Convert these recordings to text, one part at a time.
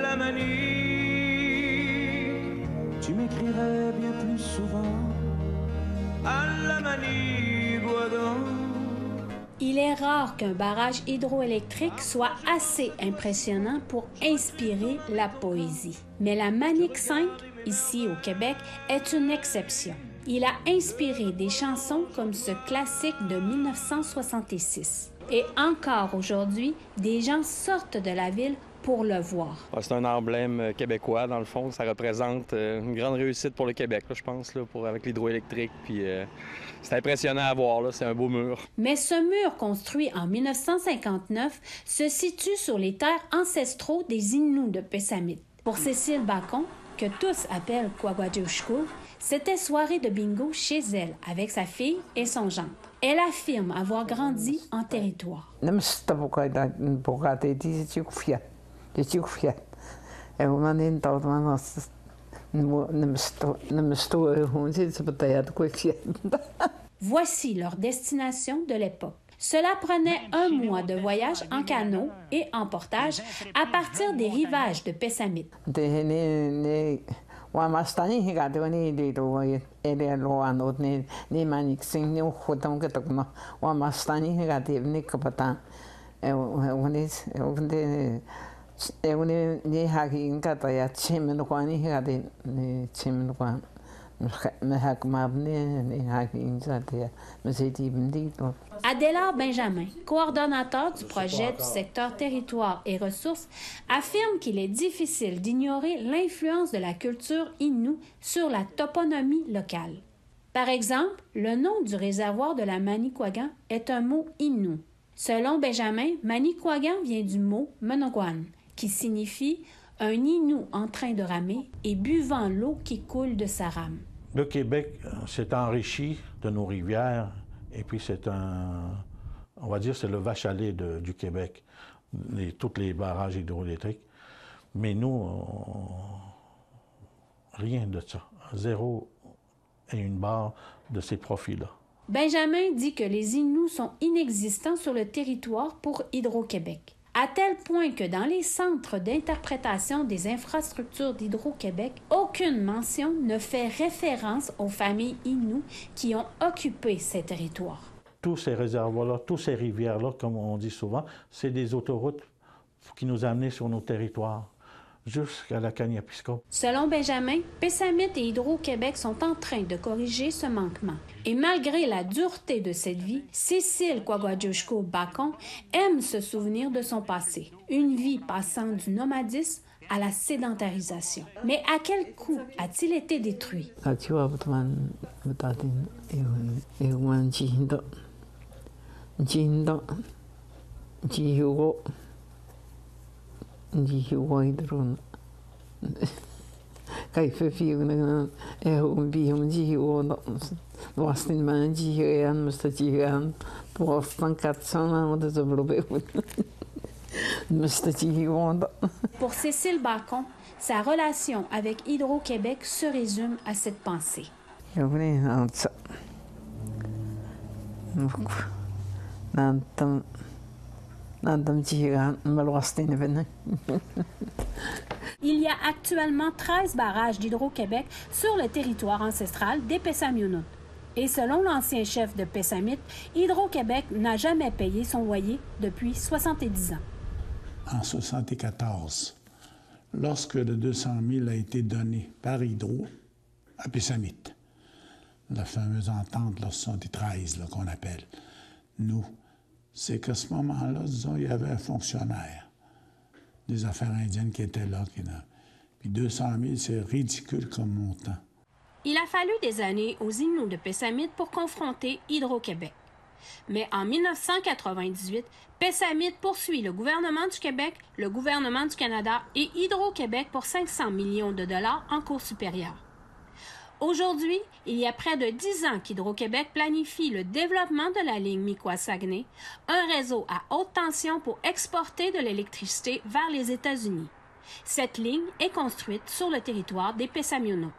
la manie. Tu m'écrirais bien plus souvent à la manie, Boisdon. Il est rare qu'un barrage hydroélectrique soit assez impressionnant pour inspirer la poésie. Mais la Manic 5, ici au Québec, est une exception. Il a inspiré des chansons comme ce classique de 1966. Et encore aujourd'hui, des gens sortent de la ville pour le voir. C'est un emblème québécois, dans le fond. Ça représente une grande réussite pour le Québec, là, je pense, là, avec l'hydroélectrique. Puis c'est impressionnant à voir, là. C'est un beau mur. Mais ce mur, construit en 1959, se situe sur les terres ancestraux des Inuits de Pessamit. Pour Cécile Bacon, que tous appellent Kwaguajushku, c'était soirée de bingo chez elle, avec sa fille et son gendre. Elle affirme avoir grandi en territoire. Voici leur destination de l'époque. Cela prenait un mois de voyage en canot et en portage à partir des rivages de Pessamit. Adélard Benjamin, coordonnateur du projet du secteur territoire et ressources, affirme qu'il est difficile d'ignorer l'influence de la culture Innu sur la toponymie locale. Par exemple, le nom du réservoir de la Manicouagan est un mot Innu. Selon Benjamin, Manicouagan vient du mot Menogwan, qui signifie un Innu en train de ramer et buvant l'eau qui coule de sa rame. Le Québec s'est enrichi de nos rivières et puis on va dire, c'est le vache à lait du Québec, tous les barrages hydroélectriques. Mais nous, rien de ça. Zéro et une barre de ces profits-là. Benjamin dit que les Inuits sont inexistants sur le territoire pour Hydro-Québec, à tel point que dans les centres d'interprétation des infrastructures d'Hydro-Québec, aucune mention ne fait référence aux familles Inuits qui ont occupé ces territoires. Tous ces réservoirs-là, toutes ces rivières-là, comme on dit souvent, c'est des autoroutes qui nous amènent sur nos territoires, jusqu'à la Kaniapisco. Selon Benjamin, Pessamit et Hydro-Québec sont en train de corriger ce manquement. Et malgré la dureté de cette vie, Cécile Kwaguajushku Bacon aime se souvenir de son passé, une vie passant du nomadisme à la sédentarisation. Mais à quel coût a-t-il été détruit? Pour Cécile Bacon, sa relation avec Hydro-Québec se résume à cette pensée. Il y a actuellement 13 barrages d'Hydro-Québec sur le territoire ancestral des Pessamiounous. Et selon l'ancien chef de Pessamit, Hydro-Québec n'a jamais payé son loyer depuis 70 ans. En 1974, lorsque le 200 000 a été donné par Hydro à Pessamit, la fameuse entente là, 73 là, qu'on appelle, nous, c'est qu'à ce moment-là, disons, il y avait un fonctionnaire des affaires indiennes qui était là. Puis 200 000, c'est ridicule comme montant. Il a fallu des années aux Inuits de Pessamit pour confronter Hydro-Québec. Mais en 1998, Pessamit poursuit le gouvernement du Québec, le gouvernement du Canada et Hydro-Québec pour 500 millions de dollars en cours supérieure. Aujourd'hui, il y a près de 10 ans qu'Hydro-Québec planifie le développement de la ligne Miquois-Saguenay, un réseau à haute tension pour exporter de l'électricité vers les États-Unis. Cette ligne est construite sur le territoire des Pessamiono.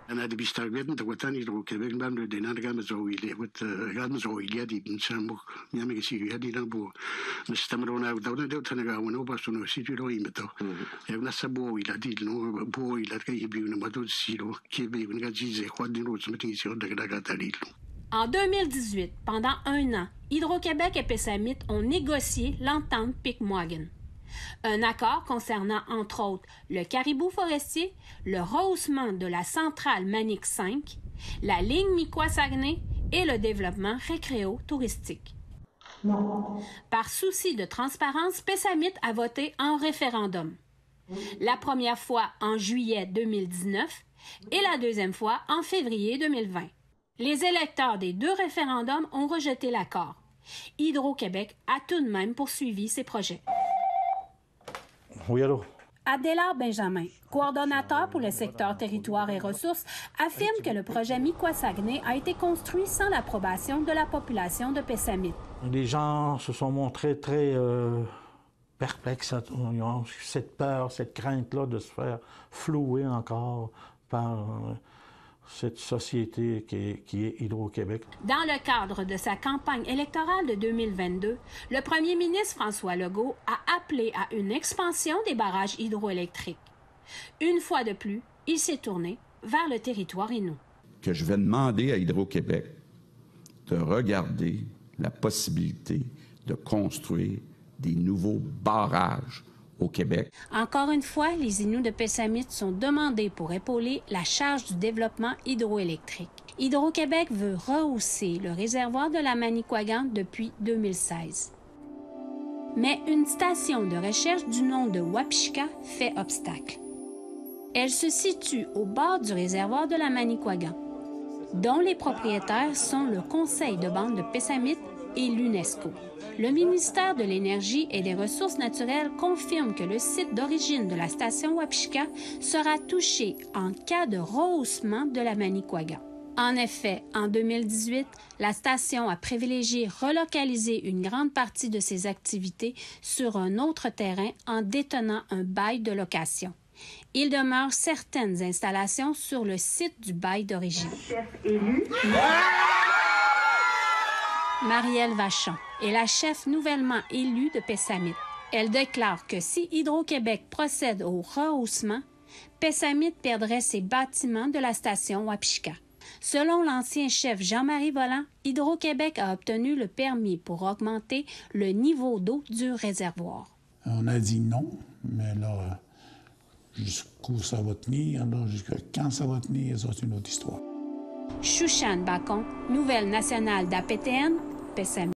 En 2018, pendant un an, Hydro-Québec et Pessamit ont négocié l'entente Pic-Moigan. Un accord concernant, entre autres, le caribou forestier, le rehaussement de la centrale Manic 5, la ligne Miquois-Saguenay et le développement récréo-touristique. Par souci de transparence, Pessamit a voté en référendum. La première fois en juillet 2019 et la deuxième fois en février 2020. Les électeurs des deux référendums ont rejeté l'accord. Hydro-Québec a tout de même poursuivi ses projets. Oui, allô? Adélard Benjamin, coordonnateur pour le secteur territoire et ressources, affirme que le projet Miquois-Saguenay a été construit sans l'approbation de la population de Pessamit. Les gens se sont montrés très perplexes. Ils ont cette peur, cette crainte-là de se faire flouer encore par cette société qui est Hydro-Québec. Dans le cadre de sa campagne électorale de 2022, le premier ministre François Legault a appelé à une expansion des barrages hydroélectriques. Une fois de plus, il s'est tourné vers le territoire Innu. Que je vais demander à Hydro-Québec de regarder la possibilité de construire des nouveaux barrages au Québec. Encore une fois, les Inuits de Pessamit sont demandés pour épauler la charge du développement hydroélectrique. Hydro-Québec veut rehausser le réservoir de la Manicouagan depuis 2016. Mais une station de recherche du nom de Wapishka fait obstacle. Elle se situe au bord du réservoir de la Manicouagan, dont les propriétaires sont le Conseil de bande de Pessamit et l'UNESCO. Le ministère de l'Énergie et des Ressources naturelles confirme que le site d'origine de la station Wapishka sera touché en cas de rehaussement de la Manicouagan. En effet, en 2018, la station a privilégié relocaliser une grande partie de ses activités sur un autre terrain en détenant un bail de location. Il demeure certaines installations sur le site du bail d'origine. Marielle Vachon est la chef nouvellement élue de Pessamit. Elle déclare que si Hydro-Québec procède au rehaussement, Pessamit perdrait ses bâtiments de la station Wapishka. Selon l'ancien chef Jean-Marie Volant, Hydro-Québec a obtenu le permis pour augmenter le niveau d'eau du réservoir. On a dit non, mais là, jusqu'où ça va tenir, là, jusqu'à quand ça va tenir, c'est une autre histoire. Chouchane Bacon, nouvelle nationale d'APTN, Pessamit.